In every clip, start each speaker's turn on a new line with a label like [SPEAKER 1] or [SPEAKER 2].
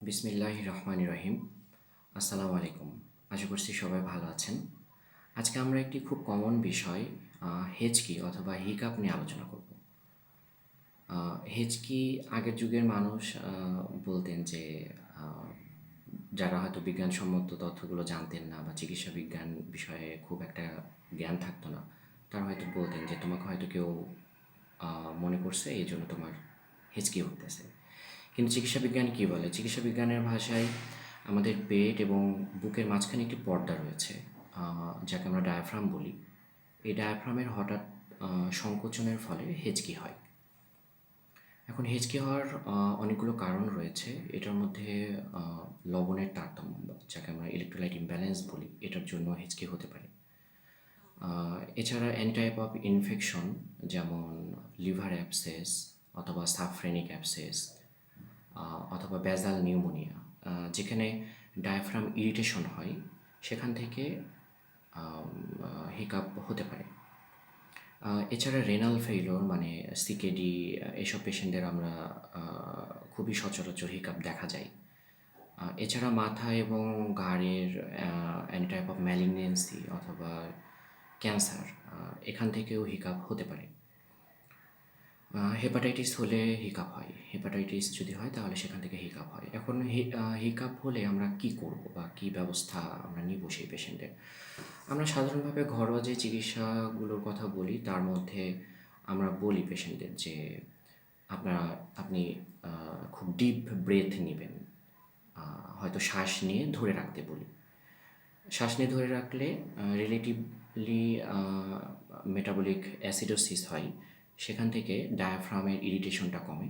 [SPEAKER 1] বিসমিল্লাহির রহমানির রহিম। আসসালামু আলাইকুম। আশা করছি সবাই ভালো আছেন। আজকে আমরা একটি খুব কমন বিষয় হেঁচকি অথবা হিকাপ নিয়ে আলোচনা করব। হেঁচকি আগের যুগের মানুষ বলতেন যে আ যারা হয়তো বিজ্ঞানসম্মত তথ্যগুলো জানতেন না বা চিকিৎসা বিজ্ঞান বিষয়ে খুব একটা জ্ঞান থাকতো না, তারা হয়তো বলতেন যে তোমাকে হয়তো কেউ আ মনে করছে এইজন্য তোমার হেঁচকি উঠতেছে। কিন্তু চিকিৎসা বিজ্ঞান কী বলে? চিকিৎসা বিজ্ঞানের ভাষায় আমাদের পেট এবং বুকের মাঝখানে একটি পর্দা রয়েছে, যাকে আমরা ডায়াফ্রাম বলি। এই ডায়াফ্রামের হঠাৎ সংকোচনের ফলে হেঁচকি হয়। এখন হেঁচকি হওয়ার অনেকগুলো কারণ রয়েছে। এটার মধ্যে আ লবণের তারতম্য, যাকে আমরা ইলেক্ট্রোলাইট ইমব্যালেন্স বলি, এটার জন্য হেঁচকি হতে পারে। এছাড়া এনি টাইপ অফ ইনফেকশন, যেমন লিভার অ্যাবসেস অথবা সাবফ্রেনিক অ্যাবসেস অথবা ব্যাজাল নিউমোনিয়া, যেখানে ডায়াফ্রাম ইরিটেশন হয়, সেখান থেকে হিকাপ হতে পারে। এছাড়া রেনাল ফেইলিওর মানে সিকেডি, এসব পেশেন্টদের আমরা খুবই সচরাচর হিকাপ দেখা যায়। এছাড়া মাথা এবং ঘাড়ের এনি টাইপ অফ ম্যালিগনেন্সি অথবা ক্যান্সার, এখান থেকেও হিকাপ হতে পারে। হেপাটাইটিস হলে হিকাপ হয়। হেপাটাইটিস যদি হয় তাহলে সেখান থেকে হিকাপ হয়। এখন হিকাপ হলে আমরা কী করব বা কী ব্যবস্থা আমরা নিব সেই পেশেন্টের? আমরা সাধারণভাবে ঘরোয়া যে চিকিৎসাগুলোর কথা বলি, তার মধ্যে আমরা বলি পেশেন্টদের যে আপনি খুব ডিপ ব্রেথ নিবেন। হয়তো শ্বাস নিয়ে ধরে রাখতে বলি। শ্বাস নিয়ে ধরে রাখলে রিলেটিভলি মেটাবলিক অ্যাসিডোসিস হয়, সেখান থেকে ডায়াফ্রামের ইরিটেশনটা কমে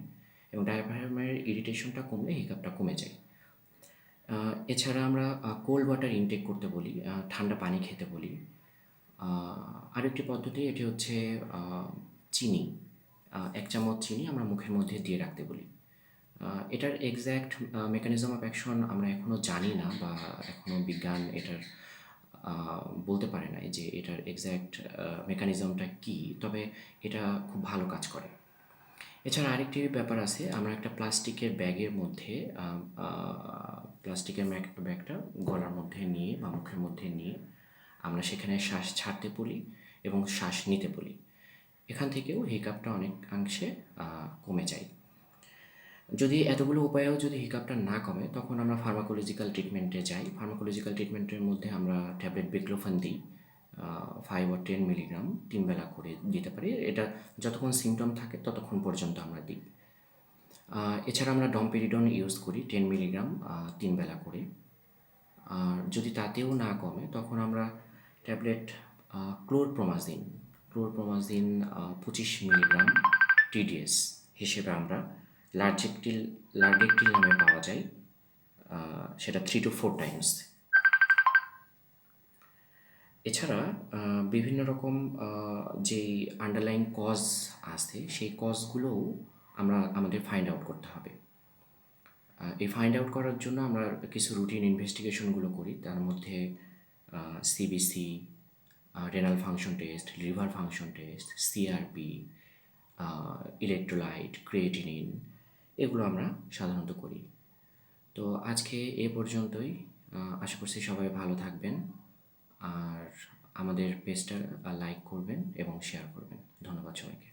[SPEAKER 1] এবং ডায়াফ্রামের ইরিটেশনটা কমলে হিকাপটা কমে যায়। এছাড়া আমরা কোল্ড ওয়াটার ইনটেক করতে বলি, ঠান্ডা পানি খেতে বলি। আরেকটি পদ্ধতি, এটি হচ্ছে চিনি। ১ চামচ চিনি আমরা মুখের মধ্যে দিয়ে রাখতে বলি। এটার এক্স্যাক্ট মেকানিজম অফ অ্যাকশন আমরা এখনও জানি না বা এখনও বিজ্ঞান এটার বলতে পারে নাই যে এটার এক্স্যাক্ট মেকানিজমটা কী, তবে এটা খুব ভালো কাজ করে। এছাড়া আরেকটি ব্যাপার আছে, আমরা একটা প্লাস্টিকের ব্যাগের মধ্যে প্লাস্টিকের ব্যাগটা গলার মধ্যে নিয়ে বা মুখের মধ্যে নিয়ে আমরা সেখানে শ্বাস ছাড়তে বলি এবং শ্বাস নিতে বলি। এখান থেকেও হিকাপটা অনেকাংশে কমে যায়। যদি এতগুলো উপায়েও যদি হিকাপটা না কমে, তখন আমরা ফার্মাকোলজিক্যাল ট্রিটমেন্টে যাই। ফার্মাকোলজিক্যাল ট্রিটমেন্টের মধ্যে আমরা ট্যাবলেট বেক্লোফেন দিই, 5 or 10 মিলিগ্রাম 3 বেলা করে দিতে পারি। এটা যতক্ষণ সিমটম থাকে ততক্ষণ পর্যন্ত আমরা দিই। এছাড়া আমরা ডমপেরিডন ইউজ করি 10 মিলিগ্রাম 3 বেলা করে। আর যদি তাতেও না কমে, তখন আমরা ট্যাবলেট ক্লোরপ্রোমাজিন 25 মিলিগ্রাম টিডিএস হিসেবে আমরা লার্জেকটিল নামে পাওয়া যায়, সেটা 3 to 4 টাইমস। এছাড়া বিভিন্ন রকম যেই আন্ডারলাইন কজ আছে, সেই কজগুলোও আমাদের ফাইন্ড আউট করতে হবে। এই ফাইন্ড আউট করার জন্য আমরা কিছু রুটিন ইনভেস্টিগেশনগুলো করি। তার মধ্যে CBC, renal function test, liver function test, CRP, electrolyte, creatinine, এগুলো আমরা সাধারণত করি। তো আজকে এ পর্যন্তই। আশা করছি সবাই ভালো থাকবেন আর আমাদের পেজটা লাইক করবেন এবং শেয়ার করবেন। ধন্যবাদ সবাইকে।